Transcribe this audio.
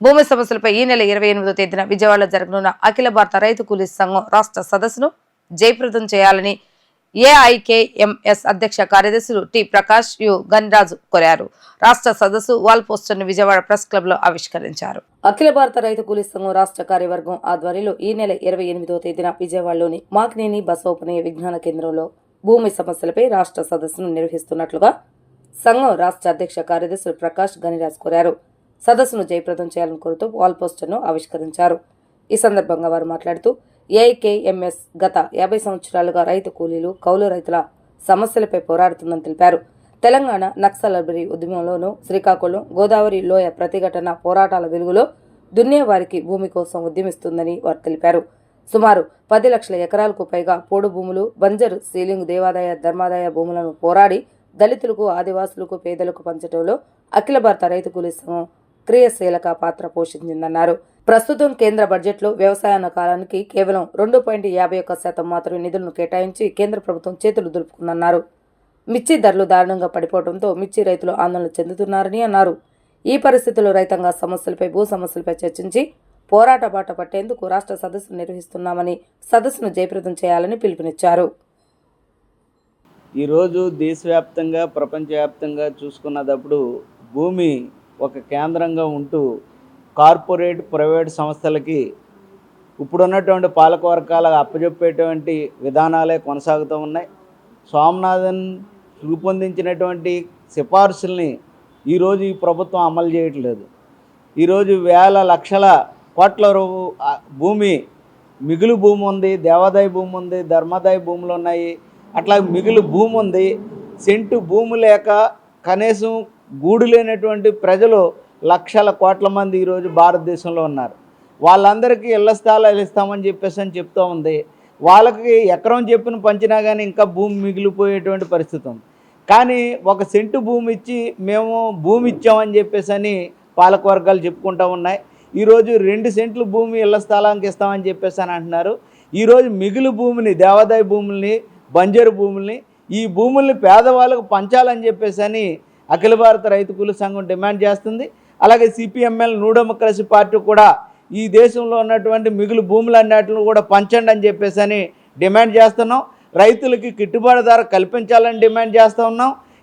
భూమి సమస్యలపై ఈ నెల 28వ తేదీన విజయవాడలో జరగనున్న అఖిల భారత రైతు కూలీ సంఘం రాష్ట్ర సదస్సును జయప్రదం చేయాలని ఏఐకేఎంఎస్ అధ్యక్ష కార్యదర్శులు టి ప్రకాష్ యు గన్రాజు కోరారు. రాష్ట్ర సదస్సు వాల్ పోస్టర్ ను విజయవాడ ప్రెస్ క్లబ్ లో ఆవిష్కరించారు. అఖిల భారత రైతు కూలీ సంఘం రాష్ట్ర కార్యవర్గం ఆధ్వర్యంలో ఈ నెల 28వ తేదీన విజయవాడలోని మాకినేని బసవోపనయ విజ్ఞాన కేంద్రంలో భూమి సమస్యలపై రాష్ట్ర సదస్సును నిర్వహిస్తున్నట్లుగా సంఘం రాష్ట్ర అధ్యక్ష కార్యదర్శులు ప్రకాష్ గనిరాజ్ కోరారు. సదస్సును జయప్రదం చేయాలని కోరుతూ వాల్ పోస్టర్ ను ఆవిష్కరించారు. ఈ సందర్భంగా వారు మాట్లాడుతూ ఏఐకేఎంఎస్ గత 50 సంవత్సరాలుగా రైతు కూలీలు, కౌలు రైతుల సమస్యలపై పోరాడుతుందని తెలిపారు. తెలంగాణ నక్సలబరీ ఉద్యమంలోనూ, శ్రీకాకుళం, గోదావరి లోయ ప్రతిఘటన పోరాటాల వెలుగులో దున్నేవారికి భూమి కోసం ఉద్యమిస్తుందని వారు తెలిపారు. సుమారు 10 లక్షల ఎకరాలకు పైగా పోడు భూములు, బంజరు, సీలింగ్, దేవాదాయ, ధర్మాదాయ భూములను పోరాడి దళితులకు, ఆదివాసులకు, పేదలకు పంచడంలో అఖిల భారత రైతు కూలీ సంఘం క్రియాశీలక పాత్ర పోషించిందన్నారు. ప్రస్తుతం కేంద్ర బడ్జెట్లో వ్యవసాయ కాలానికి కేవలం 2.51% మాత్రమే నిధులను కేటాయించి కేంద్ర ప్రభుత్వం చేతులు దులుపుకుందన్నారు. మిర్చి ధరలు దారుణంగా పడిపోవడంతో మిర్చి రైతులు ఆందోళన చెందుతున్నారని అన్నారు. ఈ పరిస్థితుల్లో రైతాంగ సమస్యలపై, భూ సమస్యలపై చర్చించి పోరాట బాట పట్టేందుకు రాష్ట్ర సదస్సు నిర్వహిస్తున్నామని, సదస్సును జయప్రదం చేయాలని పిలుపునిచ్చారు. ఈరోజు దేశవ్యాప్తంగా, ప్రపంచవ్యాప్తంగా చూసుకున్నప్పుడు భూమి ఒక కేంద్రంగా ఉంటూ కార్పొరేట్, ప్రైవేట్ సంస్థలకి ఇప్పుడున్నటువంటి పాలకవర్గాలకు అప్పచెప్పేటువంటి విధానాలే కొనసాగుతూ ఉన్నాయి. స్వామినాథన్ రూపొందించినటువంటి సిఫార్సుల్ని ఈరోజు ఈ ప్రభుత్వం అమలు చేయట్లేదు. ఈరోజు వేల లక్షల కోట్ల భూమి, మిగులు భూమి ఉంది, దేవాదాయ భూమి ఉంది, ధర్మాదాయ భూములు ఉన్నాయి. అట్లా మిగులు భూమి ఉంది. సెంటు భూమి లేక కనీసం గూడు లేనటువంటి ప్రజలు లక్షల కోట్ల మంది ఈరోజు భారతదేశంలో ఉన్నారు. వాళ్ళందరికీ ఇళ్ల స్థలాలు ఇస్తామని చెప్తూ ఉంది. వాళ్ళకి ఎకరం చెప్పిన పంచినా కానీ ఇంకా భూమి మిగిలిపోయేటువంటి పరిస్థితి ఉంది. కానీ ఒక సెంటు భూమి ఇచ్చి మేము భూమి ఇచ్చామని చెప్పేసి పాలకవర్గాలు చెప్పుకుంటూ ఉన్నాయి. ఈరోజు 2 సెంట్లు భూమి ఇళ్ల స్థలానికి ఇస్తామని చెప్పేసి అంటున్నారు. ఈరోజు మిగులు భూమిని, దేవాదాయ భూముల్ని, బంజరు భూముల్ని, ఈ భూముల్ని పేదవాళ్ళకు పంచాలని చెప్పేసి అఖిల భారత రైతు కూలీ సంఘం డిమాండ్ చేస్తుంది. అలాగే సిపిఎంఎల్, న్యూ డెమోక్రసీ పార్టీ కూడా ఈ దేశంలో ఉన్నటువంటి మిగులు భూములన్నిటిని కూడా పంచండి అని చెప్పేసి డిమాండ్ చేస్తున్నాం. రైతులకి గిట్టుబాటు ధర కల్పించాలని డిమాండ్ చేస్తూ ఉన్నాం.